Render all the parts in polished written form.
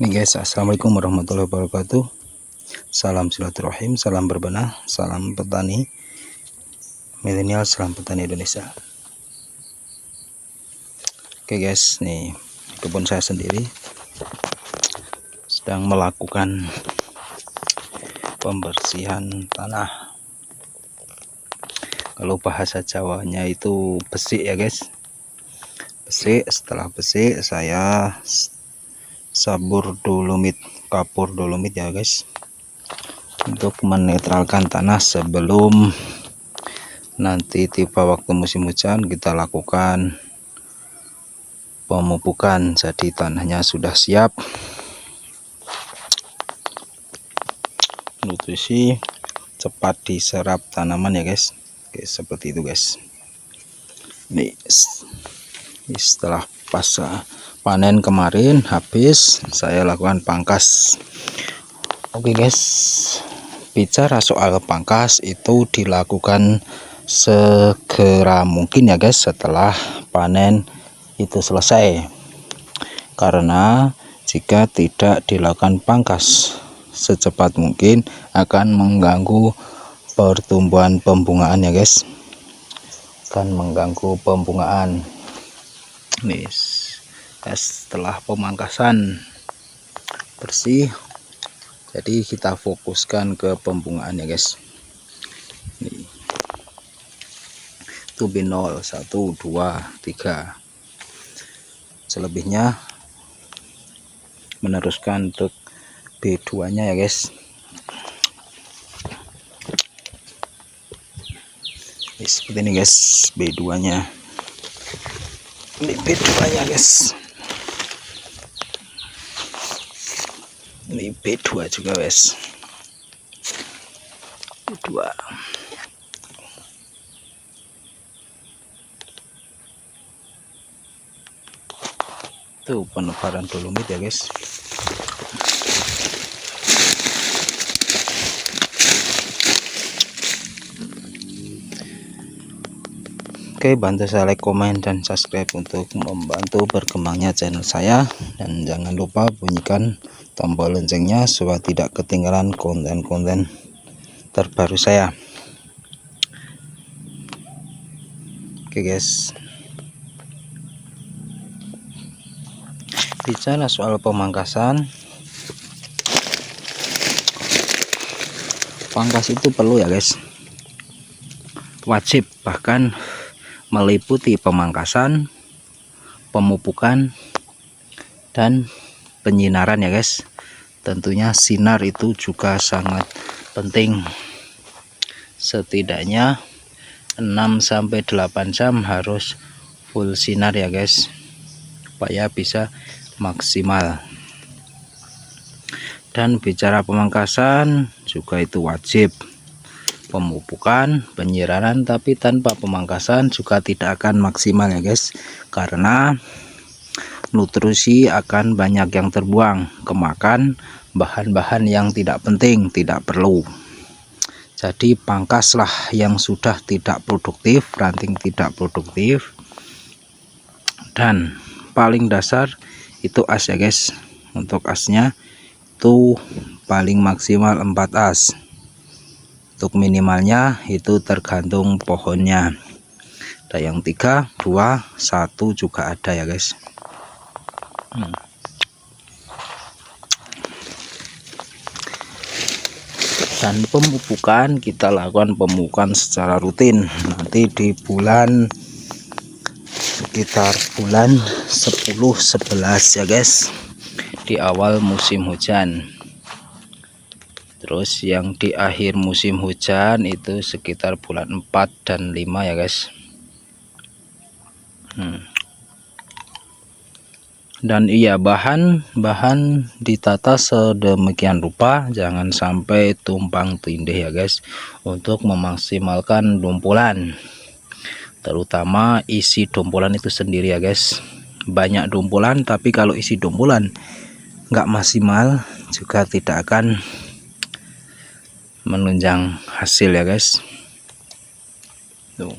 Nih guys, assalamualaikum warahmatullahi wabarakatuh. Salam silaturahim, salam berbenah, salam petani milenial, salam petani Indonesia. Oke guys, nih kebun saya sendiri sedang melakukan pembersihan tanah. Kalau bahasa Jawanya itu besik ya guys. Besik, setelah besik saya sabur dolomit, kapur dolomit ya guys, untuk menetralkan tanah sebelum nanti tiba waktu musim hujan kita lakukan pemupukan. Jadi tanahnya sudah siap, nutrisi cepat diserap tanaman ya guys. Oke, seperti itu guys. Ini setelah pasca panen kemarin habis, saya lakukan pangkas. Oke guys, bicara soal pangkas itu dilakukan segera mungkin ya guys setelah panen itu selesai, karena jika tidak dilakukan pangkas secepat mungkin akan mengganggu pertumbuhan pembungaan ya guys, akan mengganggu pembungaan. Nih setelah pemangkasan bersih, jadi kita fokuskan ke pembungaan ya guys. Nih, itu B0 1 2 3, selebihnya meneruskan untuk B2 nya ya guys. Seperti ini guys, B2 nya, ini B2 nya guys, ini B2 juga guys, B2. Itu penebaran dolomit ya guys. Oke, bantu saya like, komen, dan subscribe untuk membantu berkembangnya channel saya, dan jangan lupa bunyikan tombol loncengnya supaya tidak ketinggalan konten-konten terbaru saya. Oke guys, bicara soal pemangkasan, pangkas itu perlu ya guys, wajib, bahkan meliputi pemangkasan, pemupukan, dan penyinaran ya guys. Tentunya sinar itu juga sangat penting, setidaknya 6-8 jam harus full sinar ya guys, supaya bisa maksimal. Dan bicara pemangkasan juga itu wajib, pemupukan, penyiraman, tapi tanpa pemangkasan juga tidak akan maksimal ya guys, karena nutrisi akan banyak yang terbuang, kemakan bahan-bahan yang tidak penting, tidak perlu. Jadi pangkaslah yang sudah tidak produktif, ranting tidak produktif. Dan paling dasar itu as ya guys. Untuk asnya itu paling maksimal 4 as. Untuk minimalnya itu tergantung pohonnya. Ada yang 3, 2, 1 juga ada ya guys. Dan pemupukan kita lakukan pemupukan secara rutin. Nanti di bulan sekitar bulan 10-11 ya guys, di awal musim hujan. Terus yang di akhir musim hujan itu sekitar bulan 4 dan 5 ya guys. Dan iya, bahan ditata sedemikian rupa jangan sampai tumpang tindih ya guys, untuk memaksimalkan dumpulan, terutama isi dumpulan itu sendiri ya guys. Banyak dumpulan tapi kalau isi dumpulan nggak maksimal juga tidak akan menunjang hasil ya guys. Tuh.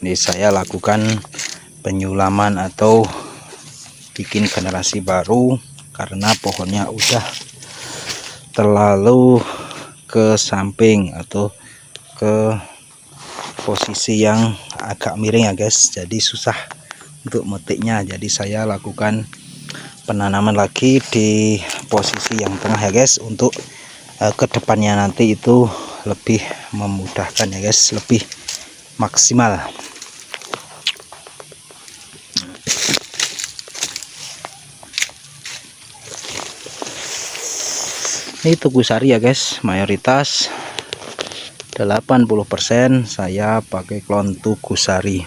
Ini saya lakukan penyulaman atau bikin generasi baru karena pohonnya udah terlalu ke samping atau ke posisi yang agak miring ya guys, jadi susah untuk metiknya. Jadi saya lakukan penanaman lagi di posisi yang tengah ya guys, untuk kedepannya nanti itu lebih memudahkan ya guys, lebih maksimal. Ini tugu sari ya guys, mayoritas 80% saya pakai klon tugu sari.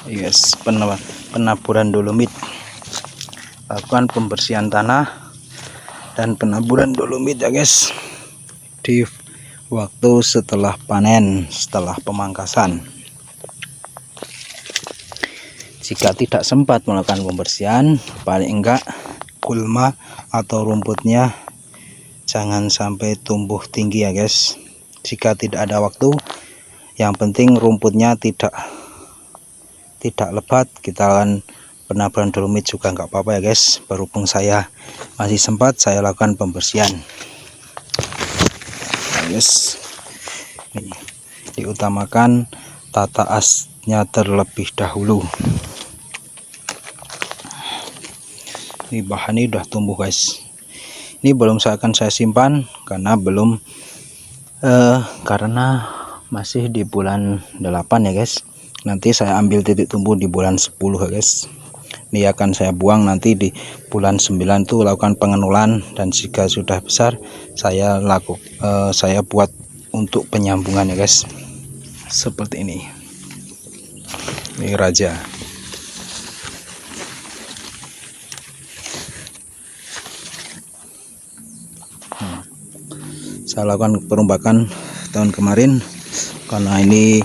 Yes, penaburan dolomit, lakukan pembersihan tanah dan penaburan dolomit ya guys di waktu setelah panen, setelah pemangkasan. Jika tidak sempat melakukan pembersihan, paling enggak gulma atau rumputnya jangan sampai tumbuh tinggi ya guys. Jika tidak ada waktu, yang penting rumputnya tidak lebat, kita akan penaburan dolomit juga nggak apa-apa ya guys. Berhubung saya masih sempat, saya lakukan pembersihan. Nah, guys, ini diutamakan tata asnya terlebih dahulu. Ini bahannya udah tumbuh guys. Ini belum akan saya simpan karena belum karena masih di bulan 8 ya guys. Nanti saya ambil titik tumbuh di bulan 10 ya guys. Ini akan saya buang nanti di bulan 9 tuh, lakukan pengenulan, dan jika sudah besar saya buat untuk penyambungan ya guys. Seperti ini. Ini raja. Saya lakukan perombakan tahun kemarin karena ini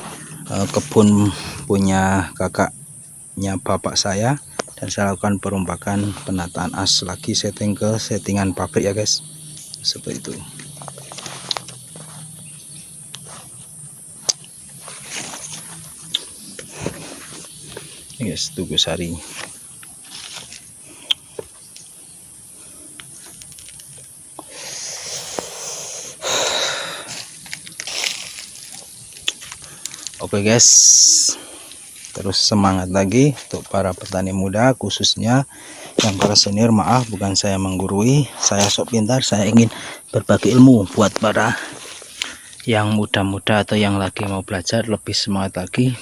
kebun punya kakaknya bapak saya, dan saya lakukan perombakan penataan as lagi, setting ke settingan pabrik ya guys, seperti itu. Ini guys, tugu sari. Oke guys, terus semangat lagi untuk para petani muda, khususnya yang para senior. Maaf, bukan saya menggurui, saya sok pintar, saya ingin berbagi ilmu buat para yang muda-muda atau yang lagi mau belajar, lebih semangat lagi,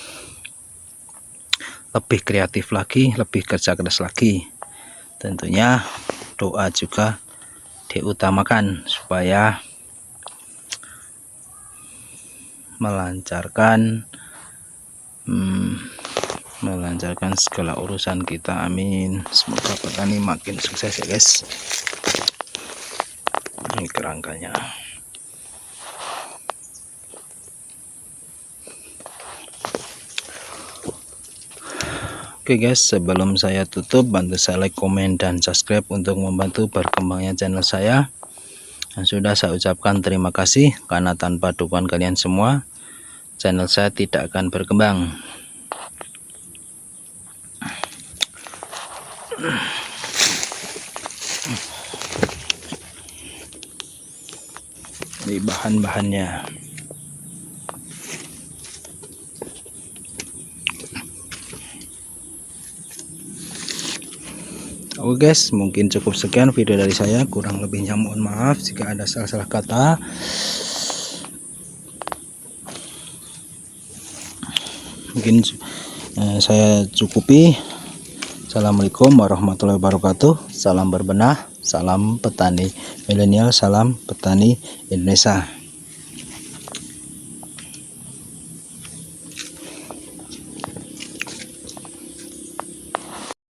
lebih kreatif lagi, lebih kerja keras lagi. Tentunya doa juga diutamakan supaya melancarkan segala urusan kita, amin. Semoga petani makin sukses ya guys. Ini kerangkanya. Oke guys, sebelum saya tutup, bantu saya like, komen, dan subscribe untuk membantu berkembangnya channel saya. Dan sudah saya ucapkan terima kasih, karena tanpa dukungan kalian semua, channel saya tidak akan berkembang. Ini bahan-bahannya. Oke guys, mungkin cukup sekian video dari saya, kurang lebihnya mohon maaf jika ada salah-salah kata. Mungkin saya cukupi. Assalamualaikum warahmatullahi wabarakatuh. Salam berbenah, salam petani milenial, salam petani Indonesia.